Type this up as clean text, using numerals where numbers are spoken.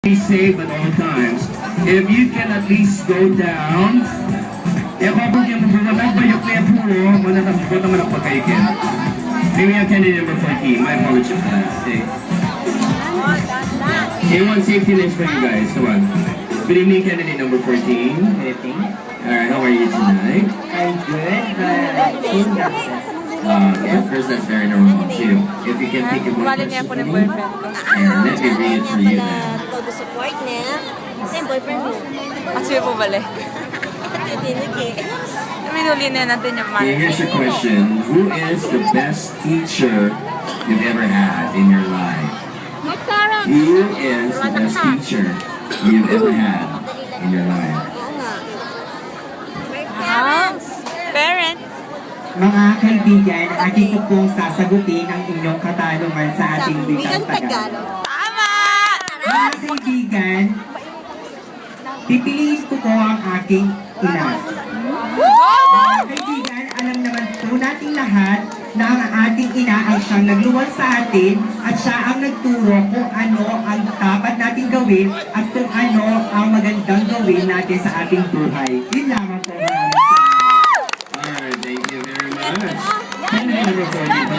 Be safe at all times. If you can at least go down, kung yung bumabag ba yung kaya puro, manatapos naman ako kayo kaya. Maybe I'm candidate number 14. My apologies for that. Okay. A1 safety list for you guys. Come on. Good evening, candidate number 14. Good evening. Alright, how are you tonight? I'm good, but feeling upset. Of course, that's very normal too. If you can pick a one Bali niya person po for ng me, boyfriend ko. and let me read it for you then. Todo support niya. Kasi yung boyfriend mo. Kasi po bali. Tinig eh. Minuli na natin yung Okay, here's man. your question. Who is the best teacher you've ever had in your life? Who is the best teacher you've ever had in your life? Oo nga. Parents. Mga kaibigan, ating ko pong sasagutin ang inyong katanungan sa ating Wikang wikang Tagalog. Tagalog. Tama! Mga kaibigan, pipiliin ko po ang aking ina. Mga kaibigan, alam naman po nating lahat na ang ating ina ay siyang nagluwal sa atin at siya ang nagturo kung ano ang dapat natin gawin at kung ano ang magandang gawin natin sa ating buhay. Yun lamang po. Maraming salamat. Alright, thank you very much. Candidate number 42.